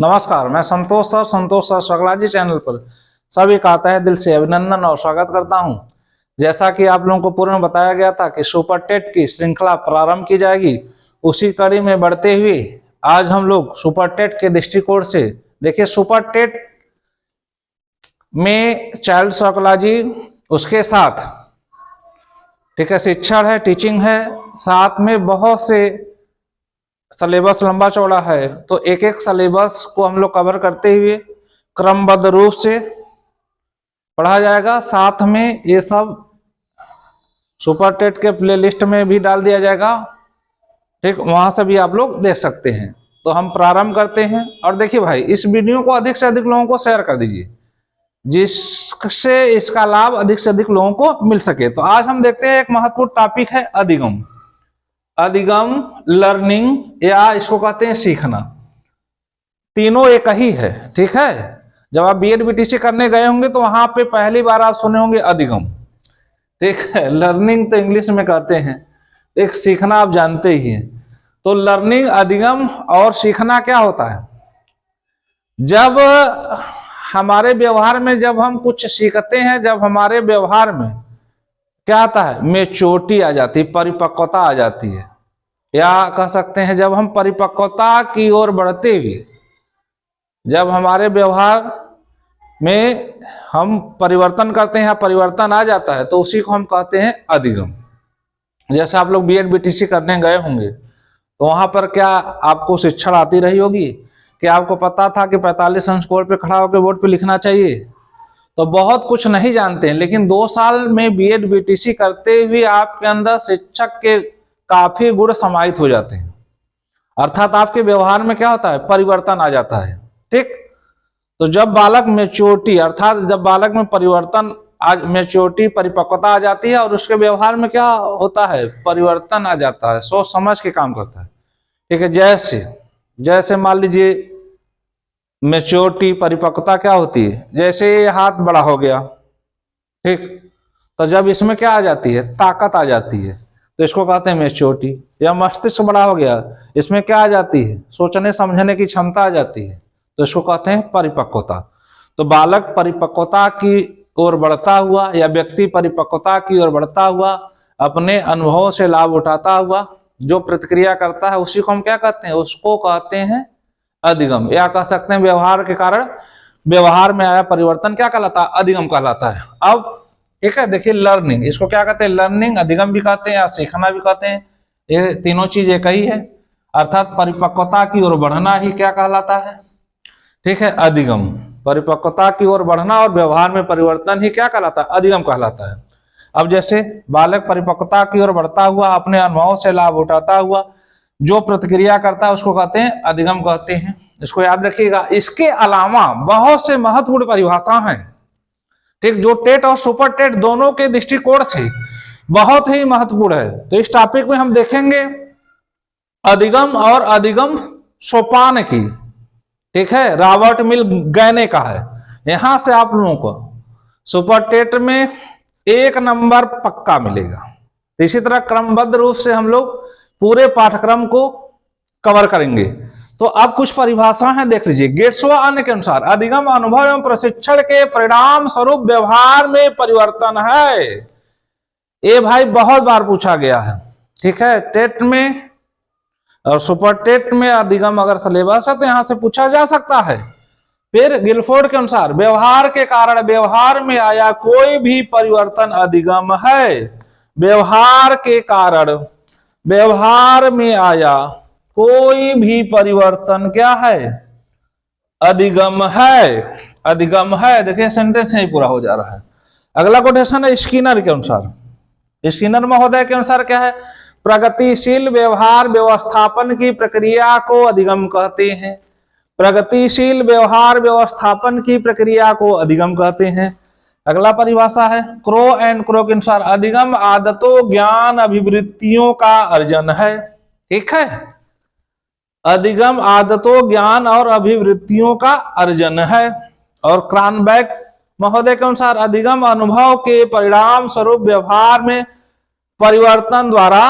नमस्कार, मैं संतोष sir Shukla ji channel पर सभी का तहे दिल से अभिनंदन और स्वागत करता हूं। जैसा कि आप लोगों को पूर्व में बताया गया था कि सुपर टेट की श्रृंखला प्रारंभ की जाएगी, उसी कड़ी में बढ़ते हुए आज हम लोग सुपर टेट के दृष्टिकोण से देखिए, सुपर टेट में चाइल्ड साइकोलॉजी, उसके साथ ठीक है शिक्षण है, टीचिंग है, साथ में बहुत से सिलेबस लंबा चौड़ा है, तो एक एक सिलेबस को हम लोग कवर करते हुए क्रमबद्ध रूप से पढ़ा जाएगा। साथ में ये सब सुपर टेट के प्लेलिस्ट में भी डाल दिया जाएगा, ठीक, वहां से भी आप लोग देख सकते हैं। तो हम प्रारंभ करते हैं। और देखिए भाई, इस वीडियो को अधिक से अधिक लोगों को शेयर कर दीजिए, जिससे इसका लाभ अधिक से अधिक लोगों को मिल सके। तो आज हम देखते हैं, एक महत्वपूर्ण टॉपिक है अधिगम। अधिगम, लर्निंग, या इसको कहते हैं सीखना। तीनों एक ही है, ठीक है। जब आप बीएड बीटीसी करने गए होंगे तो वहां पे पहली बार आप सुने होंगे अधिगम, ठीक है। लर्निंग तो इंग्लिश में कहते हैं, एक सीखना आप जानते ही हैं। तो लर्निंग, अधिगम और सीखना क्या होता है? जब हमारे व्यवहार में जब हम कुछ सीखते हैं, जब हमारे व्यवहार में क्या आता है, मैच्योरिटी आ जाती है, परिपक्वता आ जाती है, या कह सकते हैं जब हम परिपक्वता की ओर बढ़ते हुए, जब हमारे व्यवहार में हम परिवर्तन करते हैं या परिवर्तन आ जाता है, तो उसी को हम कहते हैं अधिगम। जैसे आप लोग बीएड बीटीसी करने गए होंगे तो वहां पर क्या आपको शिक्षण आती रही होगी कि आपको पता था कि 45 अंश कोड पे खड़ा होकर बोर्ड पे लिखना चाहिए? तो बहुत कुछ नहीं जानते हैं, लेकिन 2 साल में बीएड बीटीसी करते हुए आपके अंदर शिक्षक के काफी गुण समाहित हो जाते हैं। अर्थात आपके व्यवहार में क्या होता है, परिवर्तन आ जाता है, ठीक। तो जब बालक मैच्योरिटी, अर्थात जब बालक में परिवर्तन, आज मैच्योरिटी, परिपक्वता आ जाती है और उसके व्यवहार में क्या होता है, परिवर्तन आ जाता है, सोच समझ के काम करता है, ठीक है। जैसे मान लीजिए मैच्योरिटी, परिपक्वता क्या होती है, जैसे हाथ बड़ा हो गया, ठीक, तो जब इसमें क्या आ जाती है, ताकत आ जाती है, तो इसको कहते हैं मैच्योरिटी। या मस्तिष्क बड़ा हो गया, इसमें क्या आ जाती है, सोचने समझने की क्षमता आ जाती है, तो इसको कहते हैं परिपक्वता। तो बालक परिपक्वता की ओर बढ़ता हुआ, या व्यक्ति परिपक्वता की ओर बढ़ता हुआ, अपने अनुभवों से लाभ उठाता हुआ जो प्रतिक्रिया करता है, उसी को हम क्या कहते हैं, उसको कहते हैं अधिगम। या कह सकते हैं व्यवहार के कारण व्यवहार में आया परिवर्तन क्या कहलाता है, अधिगम कहलाता है। अब ठीक है, देखिए लर्निंग, इसको क्या कहते हैं, लर्निंग, अधिगम भी कहते हैं या सीखना भी कहते हैं। ये तीनों चीज एक ही है, अर्थात परिपक्वता की ओर बढ़ना ही क्या कहलाता है, ठीक है, अधिगम। परिपक्वता की ओर बढ़ना और व्यवहार में परिवर्तन ही क्या कहलाता है, अधिगम कहलाता है। अब जैसे बालक परिपक्वता की ओर बढ़ता हुआ, अपने अनुभव से लाभ उठाता हुआ जो प्रतिक्रिया करता है, उसको कहते हैं अधिगम कहते हैं। इसको याद रखिएगा। इसके अलावा बहुत से महत्वपूर्ण परिभाषा हैं, ठीक, जो टेट और सुपर टेट दोनों के दृष्टिकोण से बहुत ही महत्वपूर्ण है। तो इस टॉपिक में हम देखेंगे अधिगम और अधिगम सोपान की, ठीक है, रॉबर्ट मिल गय ने कहा है। यहां से आप लोगों को सुपर टेट में 1 नंबर पक्का मिलेगा। इसी तरह क्रमबद्ध रूप से हम लोग पूरे पाठ्यक्रम को कवर करेंगे। तो अब कुछ परिभाषा है, देख लीजिए। गेट्स व अन्य के अनुसार अधिगम अनुभव एवं प्रशिक्षण के परिणाम स्वरूप व्यवहार में परिवर्तन है। ये भाई बहुत बार पूछा गया है, ठीक है, टेट में और सुपर टेट में अधिगम अगर सिलेबस है तो यहां से पूछा जा सकता है। फिर गिलफोर्ड के अनुसार व्यवहार के कारण व्यवहार में आया कोई भी परिवर्तन अधिगम है। व्यवहार के कारण व्यवहार में आया कोई भी परिवर्तन क्या है, अधिगम है। अधिगम है, देखिए सेंटेंस यही पूरा हो जा रहा है। अगला कोटेशन है स्किनर के अनुसार। स्किनर महोदय के अनुसार क्या है, प्रगतिशील व्यवहार व्यवस्थापन की प्रक्रिया को अधिगम कहते हैं। प्रगतिशील व्यवहार व्यवस्थापन की प्रक्रिया को अधिगम कहते हैं। अगला परिभाषा है क्रो एंड क्रो के अनुसार अधिगम आदतों, ज्ञान, अभिवृत्तियों का अर्जन है, ठीक है। अधिगम आदतों, ज्ञान और अभिवृत्तियों का अर्जन है। और क्रानबैक महोदय के अनुसार अधिगम अनुभव के परिणाम स्वरूप व्यवहार में परिवर्तन द्वारा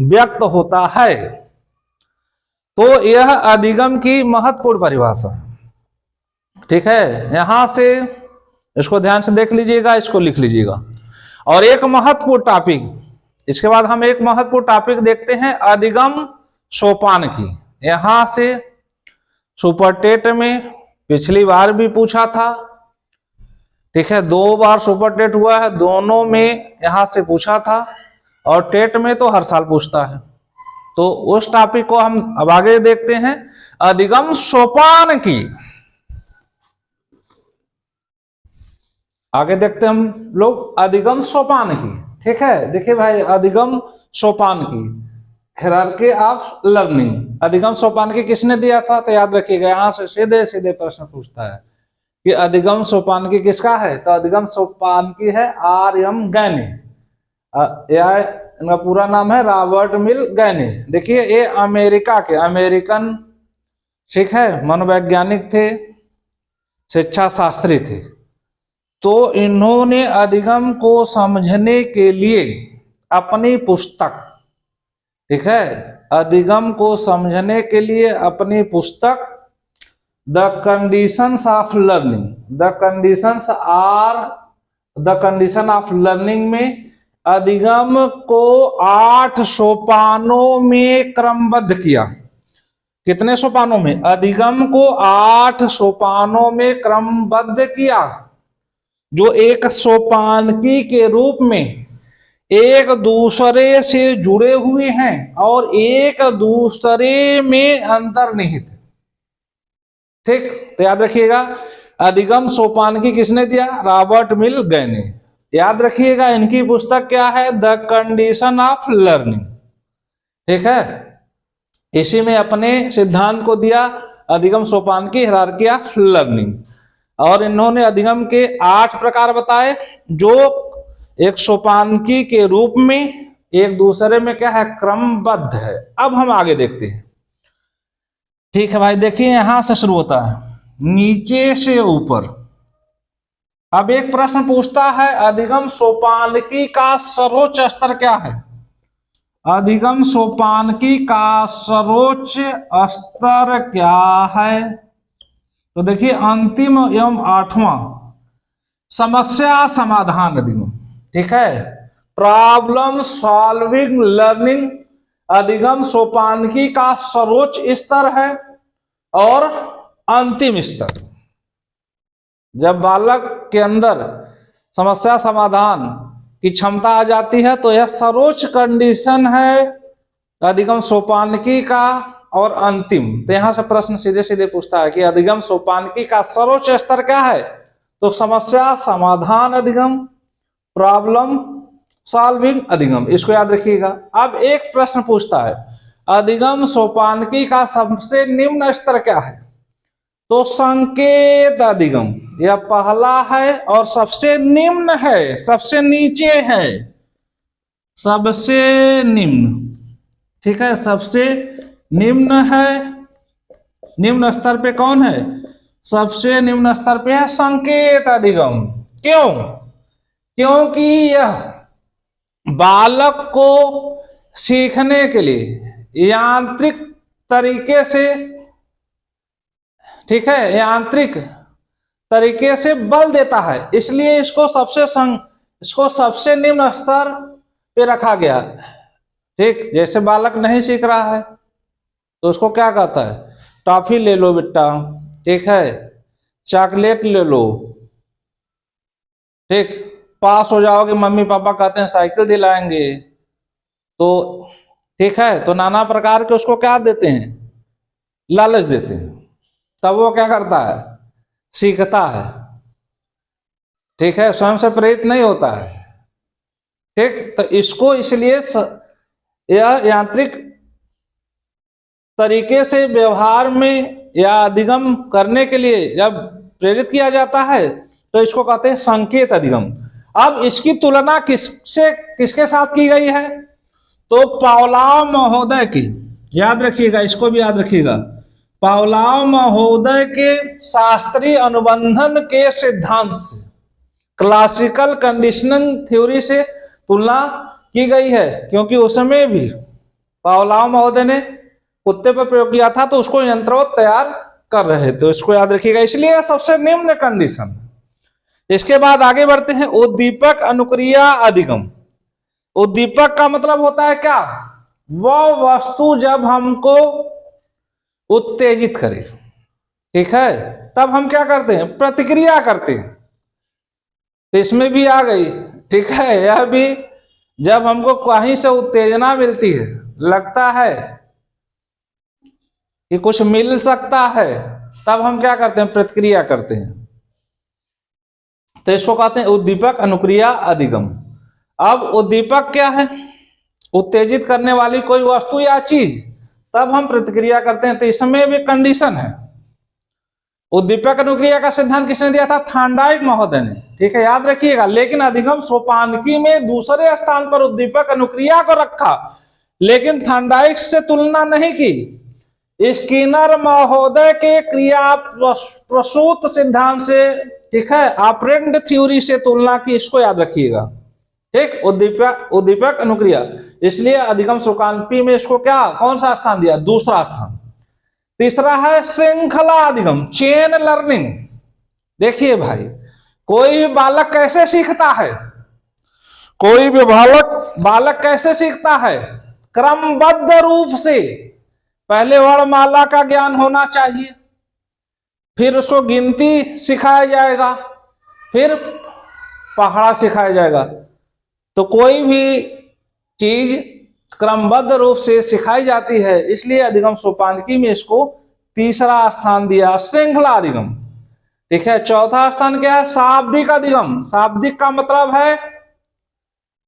व्यक्त होता है। तो यह अधिगम की महत्वपूर्ण परिभाषा है। ठीक है, यहां से इसको ध्यान से देख लीजिएगा, इसको लिख लीजिएगा। और एक महत्वपूर्ण टॉपिक, इसके बाद हम एक महत्वपूर्ण टॉपिक देखते हैं अधिगम सोपान की। यहां से सुपर टेट में पिछली बार भी पूछा था, ठीक है, 2 बार सुपर टेट हुआ है, दोनों में यहां से पूछा था, और टेट में तो हर साल पूछता है। तो उस टॉपिक को हम अब आगे देखते हैं, अधिगम सोपान की। आगे देखते हैं हम लोग अधिगम सोपान की, ठीक है। देखिए भाई, अधिगम सोपान की हायरार्की ऑफ लर्निंग, अधिगम सोपान की किसने दिया था? तो याद रखिएगा, यहां से सीधे सीधे प्रश्न पूछता है कि अधिगम सोपान की किसका है। तो अधिगम सोपान की है R.M. गैने, या इनका पूरा नाम है रॉबर्ट मिल गैने। देखिए, ये अमेरिका के अमेरिकन ठीक है मनोवैज्ञानिक थे, शिक्षा शास्त्री थे। तो इन्होंने अधिगम को समझने के लिए अपनी पुस्तक, ठीक है, अधिगम को समझने के लिए अपनी पुस्तक the conditions of learning, the condition of learning में अधिगम को 8 सोपानों में क्रमबद्ध किया। कितने सोपानों में? अधिगम को 8 सोपानों में क्रमबद्ध किया, जो एक सोपानकी के रूप में एक दूसरे से जुड़े हुए हैं और एक दूसरे में अंतर्निहित। ठीक, तो याद रखिएगा, अधिगम सोपानकी किसने दिया? रॉबर्ट मिल गैने। याद रखिएगा, इनकी पुस्तक क्या है? द कंडीशन ऑफ लर्निंग, ठीक है। इसी में अपने सिद्धांत को दिया, अधिगम सोपानकी हायरार्की ऑफ लर्निंग। और इन्होंने अधिगम के 8 प्रकार बताए, जो एक सोपानकी के रूप में एक दूसरे में क्या है? क्रमबद्ध है। अब हम आगे देखते हैं, ठीक है भाई। देखिए, यहां से शुरू होता है नीचे से ऊपर। अब एक प्रश्न पूछता है, अधिगम सोपानकी का सर्वोच्च स्तर क्या है? अधिगम सोपानकी का सर्वोच्च स्तर क्या है? तो देखिए, अंतिम एवं 8वां समस्या समाधान अधिगम, ठीक है, प्रॉब्लम सॉल्विंग लर्निंग अधिगम सोपानकी का सर्वोच्च स्तर है और अंतिम स्तर। जब बालक के अंदर समस्या समाधान की क्षमता आ जाती है तो यह सर्वोच्च कंडीशन है अधिगम सोपानकी का और अंतिम। तो यहां से प्रश्न सीधे सीधे पूछता है कि अधिगम सोपानकी का सर्वोच्च स्तर क्या है? तो समस्या समाधान अधिगम, प्रॉब्लम सॉल्विंग अधिगम, इसको याद रखिएगा। अब एक प्रश्न पूछता है, अधिगम सोपानकी का सबसे निम्न स्तर क्या है? तो संकेत अधिगम, यह पहला है और सबसे निम्न है, सबसे नीचे है, सबसे निम्न, ठीक है, सबसे निम्न है। निम्न स्तर पे कौन है? सबसे निम्न स्तर पे है संकेत अधिगम। क्यों? क्योंकि यह बालक को सीखने के लिए यांत्रिक तरीके से, ठीक है, यांत्रिक तरीके से बल देता है, इसलिए इसको सबसे निम्न स्तर पे रखा गया। ठीक, जैसे बालक नहीं सीख रहा है तो उसको क्या कहता है? टॉफी ले लो बेटा, ठीक है, चॉकलेट ले लो, ठीक, पास हो जाओगे मम्मी पापा कहते हैं साइकिल दिलाएंगे, तो ठीक है, तो नाना प्रकार के उसको क्या देते हैं? लालच देते हैं। तब वो क्या करता है? सीखता है, ठीक है, स्वयं से प्रेरित नहीं होता है। ठीक, तो इसको इसलिए यह यांत्रिक तरीके से व्यवहार में या अधिगम करने के लिए जब प्रेरित किया जाता है तो इसको कहते हैं संकेत अधिगम। अब इसकी तुलना किसके साथ की गई है? तो पावलोव महोदय की, याद रखिएगा, इसको भी याद रखिएगा, पावलोव महोदय के शास्त्रीय अनुबंधन के सिद्धांत से, क्लासिकल कंडीशनिंग थ्योरी से तुलना की गई है। क्योंकि उसमें भी पावलोव महोदय ने कुत्ते पर प्रयोग किया था तो उसको यंत्रवत तैयार कर रहे, तो इसको याद रखिएगा, इसलिए सबसे निम्न कंडीशन। इसके बाद आगे बढ़ते हैं, उद्दीपक अनुक्रिया अधिगम। उद्दीपक का मतलब होता है क्या, वह वस्तु जब हमको उत्तेजित करे, ठीक है, तब हम क्या करते हैं, प्रतिक्रिया करते हैं। तो इसमें भी आ गई, ठीक है, यह भी जब हमको कहीं से उत्तेजना मिलती है, लगता है कि कुछ मिल सकता है, तब हम क्या करते हैं, प्रतिक्रिया करते हैं। तो इसको कहते हैं उद्दीपक अनुक्रिया अधिगम। अब उद्दीपक क्या है, उत्तेजित करने वाली कोई वस्तु या चीज, तब हम प्रतिक्रिया करते हैं। तो इसमें भी कंडीशन है। उद्दीपक अनुक्रिया का सिद्धांत किसने दिया था, थार्नडाइक महोदय ने, ठीक है, याद रखिएगा। लेकिन अधिगम सोपानकी में दूसरे स्थान पर उद्दीपक अनुक्रिया को रखा, लेकिन थार्नडाइक से तुलना नहीं की। स्किनर महोदय के क्रिया प्रसूत सिद्धांत से, ठीक है, ऑपरेंड थ्योरी से तुलना की, इसको याद रखिएगा, ठीक। उद्दीपक अनुक्रिया, इसलिए अधिगम सोपानकी में इसको क्या, कौन सा स्थान दिया, दूसरा स्थान। तीसरा है श्रृंखला अधिगम, चेन लर्निंग। देखिए भाई, कोई भी बालक कैसे सीखता है, कोई भी बालक कैसे सीखता है, क्रमबद्ध रूप से। पहले वर्णमाला का ज्ञान होना चाहिए, फिर उसको गिनती सिखाया जाएगा, फिर पढ़ना सिखाया जाएगा। तो कोई भी चीज क्रमबद्ध रूप से सिखाई जाती है, इसलिए अधिगम सोपानकी में इसको तीसरा स्थान दिया, श्रृंखला अधिगम, ठीक है। चौथा स्थान क्या है, शाब्दिक अधिगम। शाब्दिक का मतलब है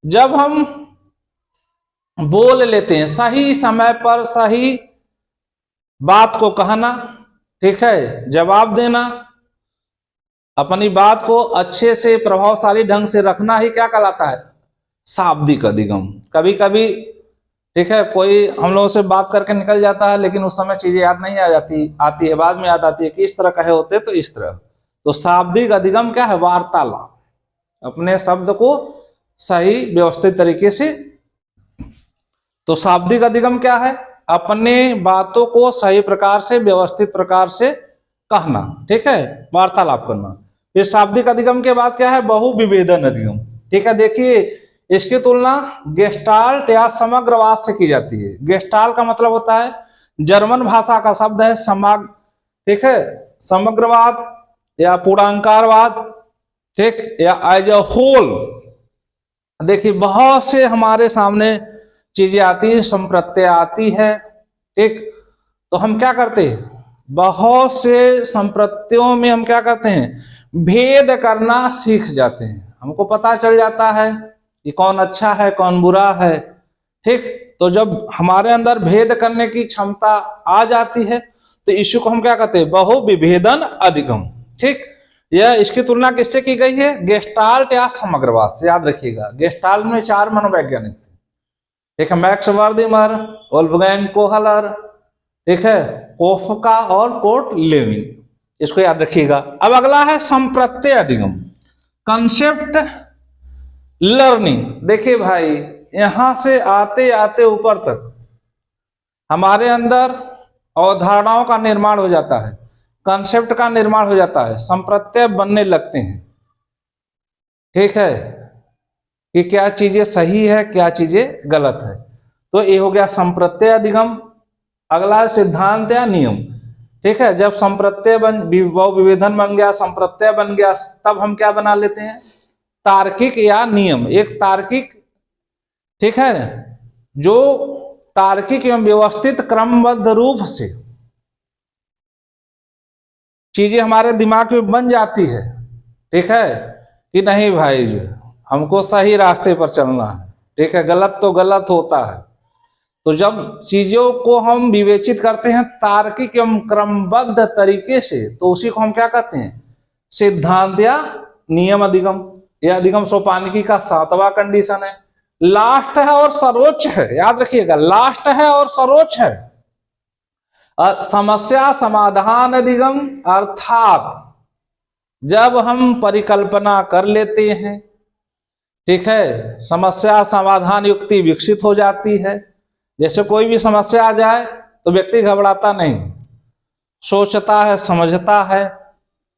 जब हम बोल लेते हैं, सही समय पर सही बात को कहना, ठीक है, जवाब देना, अपनी बात को अच्छे से प्रभावशाली ढंग से रखना ही क्या कहलाता है, शाब्दिक अधिगम। कभी कभी, ठीक है, कोई हम लोगों से बात करके निकल जाता है, लेकिन उस समय चीजें याद नहीं आती है, बाद में याद आती है कि इस तरह कहे होते तो इस तरह। तो शाब्दिक अधिगम क्या है, वार्तालाप, अपने शब्द को सही व्यवस्थित तरीके से। तो शाब्दिक अधिगम क्या है, अपने बातों को सही प्रकार से, व्यवस्थित प्रकार से कहना, ठीक है, वार्तालाप करना। फिर शाब्दिक अधिगम के बाद क्या है, बहुविभेदन अधिगम, ठीक है। देखिए, इसकी तुलना गेस्टाल्ट या समग्रवाद से की जाती है। गेस्टाल्ट का मतलब होता है, जर्मन भाषा का शब्द है समग्र, ठीक है, समग्रवाद या पूर्णांकारवाद, ठीक, या एज अ होल। देखिए, बहुत से हमारे सामने चीजें आती है, संप्रत्यय आती है, ठीक। तो हम क्या करते हैं, बहुत से संप्रत्ययों में हम क्या करते हैं, भेद करना सीख जाते हैं। हमको पता चल जाता है कि कौन अच्छा है, कौन बुरा है, ठीक। तो जब हमारे अंदर भेद करने की क्षमता आ जाती है, तो इसी को हम क्या कहते हैं, बहुविभेदन अधिगम, ठीक। यह इसकी तुलना किससे की गई है, गेस्टाल्ट या समग्रवाद से। याद रखिएगा, गेस्टाल्ट में 4 मनोवैज्ञानिक थे, ठीक है, मैक्स वर्दिमर, वोल्फगैंग कोहलर, ठीक है, कोफका और कोर्ट लेविन, इसको याद रखिएगा। अब अगला है संप्रत्यय अधिगम, कंसेप्ट लर्निंग। देखिए भाई, यहां से आते आते ऊपर तक हमारे अंदर अवधारणाओं का निर्माण हो जाता है, कंसेप्ट का निर्माण हो जाता है, संप्रत्यय बनने लगते हैं, ठीक है, कि क्या चीजें सही है, क्या चीजें गलत है। तो ये हो गया संप्रत्यय अधिगम। अगला है सिद्धांत या नियम, ठीक है। जब संप्रत्यय बहुविभेदन बन गया, संप्रत्यय बन गया, तब हम क्या बना लेते हैं, तार्किक या नियम। एक तार्किक, ठीक है, जो तार्किक एवं व्यवस्थित क्रमबद्ध रूप से चीजें हमारे दिमाग में बन जाती है, ठीक है, कि नहीं भाई हमको सही रास्ते पर चलना है, ठीक है, गलत तो गलत होता है। तो जब चीजों को हम विवेचित करते हैं तार्किक एवं क्रमबद्ध तरीके से, तो उसी को हम क्या कहते हैं, सिद्धांत या नियम अधिगम। यह अधिगम सोपानकी का 7वां कंडीशन है। लास्ट है और सर्वोच्च है, याद रखिएगा, लास्ट है और सर्वोच्च है। समस्या समाधान अधिगम, अर्थात जब हम परिकल्पना कर लेते हैं, ठीक है, समस्या समाधान युक्ति विकसित हो जाती है। जैसे कोई भी समस्या आ जाए तो व्यक्ति घबराता नहीं, सोचता है, समझता है,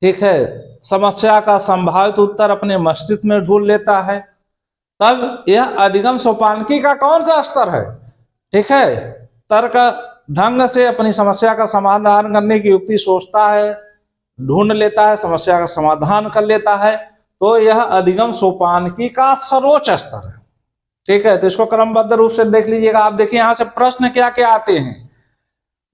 ठीक है, समस्या का संभावित उत्तर अपने मस्तिष्क में ढूंढ लेता है, तब यह अधिगम सोपानकी का कौन सा स्तर है? ठीक है, तर्क ढंग से अपनी समस्या का समाधान करने की युक्ति सोचता है, ढूंढ लेता है, समस्या का समाधान कर लेता है, तो यह अधिगम सोपानकी का सर्वोच्च स्तर है। ठीक है, तो इसको क्रमबद्ध रूप से देख लीजिएगा। आप देखिए यहां से प्रश्न क्या क्या आते हैं।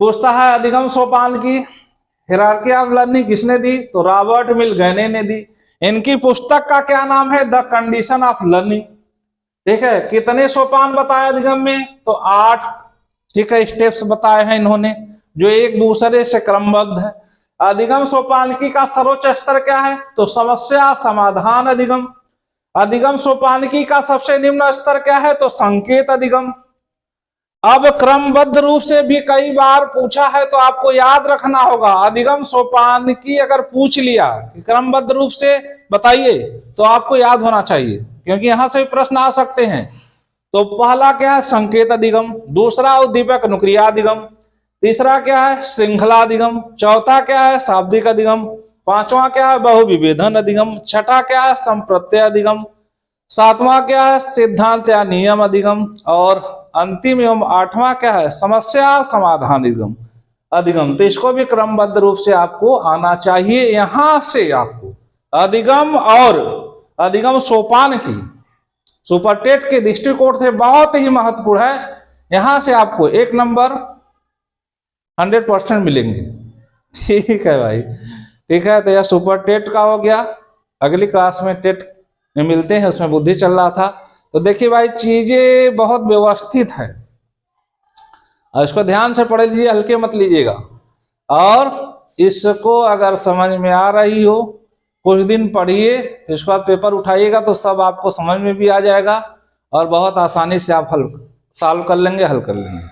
पूछता है अधिगम सोपानकी हायरार्की ऑफ लर्निंग किसने दी? तो रॉबर्ट मिलगैने ने दी। इनकी पुस्तक का क्या नाम है? The condition of learning. ठीक है, कितने सोपान बताए अधिगम में? तो 8, ठीक है, स्टेप्स बताए हैं इन्होंने, जो एक दूसरे से क्रमबद्ध है। अधिगम सोपानकी का सर्वोच्च स्तर क्या है? तो समस्या समाधान अधिगम। अधिगम सोपानकी का सबसे निम्न स्तर क्या है? तो संकेत अधिगम। अब क्रमबद्ध रूप से भी कई बार पूछा है तो आपको याद रखना होगा। अधिगम सोपानकी अगर पूछ लिया कि क्रमबद्ध रूप से बताइए तो आपको याद होना चाहिए, क्योंकि यहां से भी प्रश्न आ सकते हैं। तो पहला क्या है? संकेत अधिगम। दूसरा उद्दीपक अनुक्रिया अधिगम। तीसरा क्या है? श्रृंखला अधिगम। चौथा क्या है? शाब्दिक अधिगम। पांचवा क्या है? बहुविभेदन अधिगम। छठा क्या है? संप्रत्यय अधिगम। सातवां क्या है? सिद्धांत या नियम अधिगम। और अंतिम एवं 8वां क्या है? समस्या समाधान अधिगम। अधिगम। तो इसको भी क्रमबद्ध रूप से आपको आना चाहिए। यहां से आपको अधिगम और अधिगम सोपान की सुपर टेट के दृष्टिकोण से बहुत ही महत्वपूर्ण है। यहां से आपको 1 नंबर 100% मिलेंगे। ठीक है भाई, ठीक है। तो यह सुपर टेट का हो गया। अगली क्लास में टेट में मिलते हैं, उसमें बुद्धि चल रहा था। तो देखिए भाई, चीजें बहुत व्यवस्थित है और इसको ध्यान से पढ़ लीजिए, हल्के मत लीजिएगा। और इसको अगर समझ में आ रही हो, कुछ दिन पढ़िए, इसके बाद पेपर उठाइएगा तो सब आपको समझ में भी आ जाएगा और बहुत आसानी से आप हल सॉल्व कर लेंगे, हल कर लेंगे।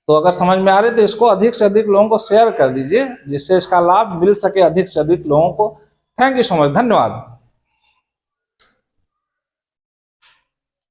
तो अगर समझ में आ रही तो इसको अधिक से अधिक लोगों को शेयर कर दीजिए, जिससे इसका लाभ मिल सके अधिक से अधिक लोगों को। थैंक यू सो मच, धन्यवाद।